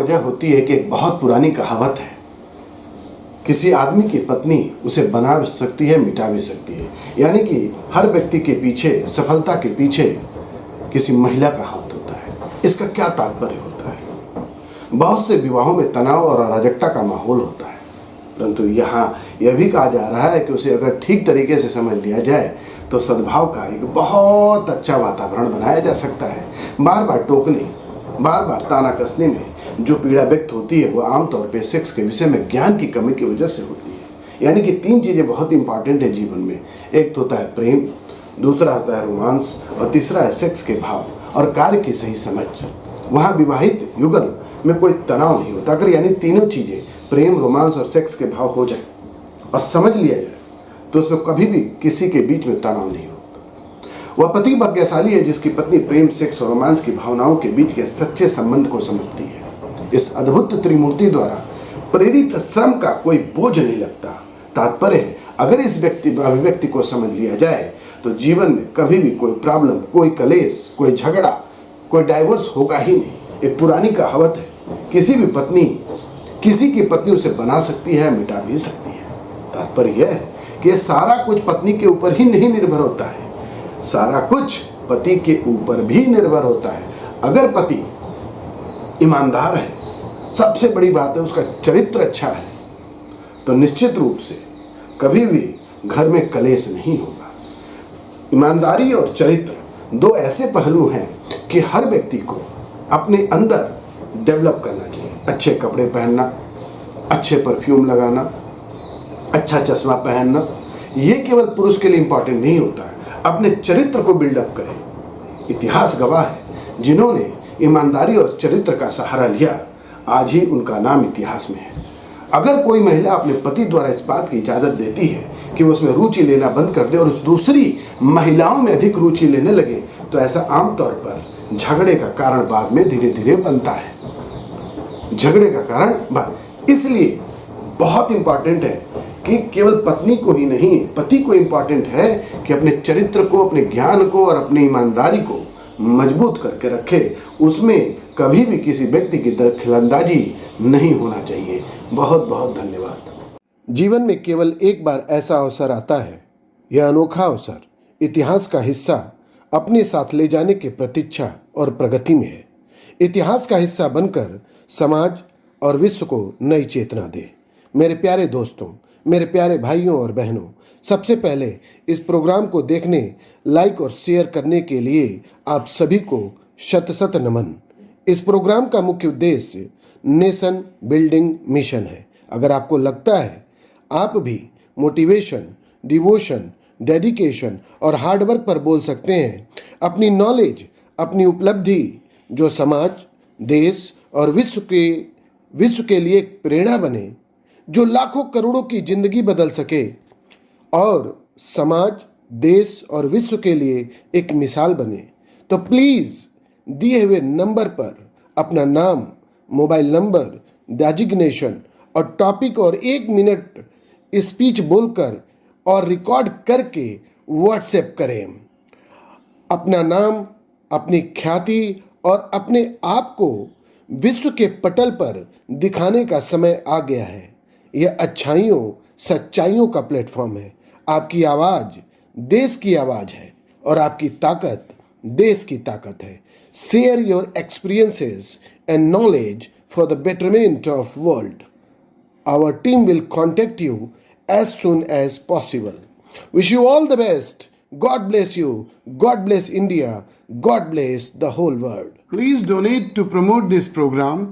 वजह होती है कि एक बहुत पुरानी कहावत है, किसी आदमी की पत्नी उसे बना भी सकती है, मिटा भी सकती है। यानी कि हर व्यक्ति के पीछे, सफलता के पीछे किसी महिला का हाथ होता है। इसका क्या तात्पर्य होता है? बहुत से विवाहों में तनाव और अराजकता का माहौल होता है, परंतु यहाँ यह भी कहा जा रहा है कि उसे अगर ठीक तरीके से समझ लिया जाए तो सद्भाव का एक बहुत अच्छा वातावरण बनाया जा सकता है। बार बार टोकने, बार बार ताना कसने में जो पीड़ा व्यक्त होती है वो आमतौर पर सेक्स के विषय में ज्ञान की कमी की वजह से होती है। यानी कि 3 चीज़ें बहुत इंपॉर्टेंट है जीवन में। एक तो होता है प्रेम, दूसरा होता है रोमांस और तीसरा है सेक्स के भाव और कार्य की सही समझ। वहाँ विवाहित युगल में कोई तनाव नहीं होता। अगर यानी तीनों चीज़ें प्रेम, रोमांस और सेक्स के भाव हो जाए और समझ लिया जाए तो उसमें कभी भी किसी के बीच में तनाव नहीं होता। वह पति भाग्यशाली है जिसकी पत्नी प्रेम, सेक्स और रोमांस की भावनाओं के बीच के सच्चे संबंध को समझती है। इस अद्भुत त्रिमूर्ति द्वारा प्रेरित श्रम का कोई बोझ नहीं लगता। तात्पर्य है, अगर इस अभिव्यक्ति को समझ लिया जाए तो जीवन में कभी भी कोई प्रॉब्लम, कोई कलेश, कोई झगड़ा, कोई डाइवोर्स होगा ही नहीं। एक पुरानी कहावत है, किसी की पत्नी उसे बना सकती है, मिटा भी सकती है। तात्पर्य यह है कि यह सारा कुछ पत्नी के ऊपर ही नहीं निर्भर होता है, सारा कुछ पति के ऊपर भी निर्भर होता है। अगर पति ईमानदार है, सबसे बड़ी बात है उसका चरित्र अच्छा है, तो निश्चित रूप से कभी भी घर में कलेश नहीं होगा। ईमानदारी और चरित्र 2 ऐसे पहलू हैं कि हर व्यक्ति को अपने अंदर डेवलप करना चाहिए। अच्छे कपड़े पहनना, अच्छे परफ्यूम लगाना, अच्छा चश्मा पहनना, ये केवल पुरुष के लिए इम्पॉर्टेंट नहीं होता है। अपने चरित्र को बिल्डअप करें। इतिहास गवाह है, जिन्होंने ईमानदारी और चरित्र का सहारा लिया, आज ही उनका नाम इतिहास में है। अगर कोई महिला अपने पति द्वारा इस बात की इजाज़त देती है कि वो उसमें रुचि लेना बंद कर दे और उस दूसरी महिलाओं में अधिक रुचि लेने लगे, तो ऐसा आमतौर पर झगड़े का कारण बाद में धीरे धीरे बनता है। झगड़े का कारण इसलिए बहुत इंपॉर्टेंट है कि केवल पत्नी को ही नहीं, पति को इंपॉर्टेंट है कि अपने चरित्र को, अपने ज्ञान को और अपनी ईमानदारी को मजबूत करके रखे। उसमें कभी भी किसी व्यक्ति की दखलंदाजी नहीं होना चाहिए। बहुत बहुत धन्यवाद। जीवन में केवल एक बार ऐसा अवसर आता है, यह अनोखा अवसर इतिहास का हिस्सा अपने साथ ले जाने की प्रतीक्षा और प्रगति में है। इतिहास का हिस्सा बनकर समाज और विश्व को नई चेतना दे। मेरे प्यारे दोस्तों, मेरे प्यारे भाइयों और बहनों, सबसे पहले इस प्रोग्राम को देखने, लाइक और शेयर करने के लिए आप सभी को शत शत नमन। इस प्रोग्राम का मुख्य उद्देश्य नेशन बिल्डिंग मिशन है। अगर आपको लगता है आप भी मोटिवेशन, डिवोशन, डेडिकेशन और हार्डवर्क पर बोल सकते हैं, अपनी नॉलेज, अपनी उपलब्धि जो समाज, देश और विश्व के लिए एक प्रेरणा बने, जो लाखों करोड़ों की जिंदगी बदल सके और समाज, देश और विश्व के लिए एक मिसाल बने, तो प्लीज़ दिए हुए नंबर पर अपना नाम, मोबाइल नंबर, डेजिग्नेशन और टॉपिक और 1 मिनट स्पीच बोलकर और रिकॉर्ड करके व्हाट्सएप करें। अपना नाम, अपनी ख्याति और अपने आप को विश्व के पटल पर दिखाने का समय आ गया है। यह अच्छाइयों, सच्चाइयों का प्लेटफॉर्म है। आपकी आवाज़ देश की आवाज़ है और आपकी ताकत देश की ताकत है। Share your experiences and knowledge for the betterment of world. Our team will contact you as soon as possible. Wish you all the best. God bless you. God bless India. God bless the whole world. Please donate to promote this program.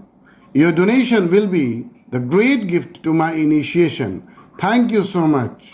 Your donation will be the great gift to my initiation. Thank you so much.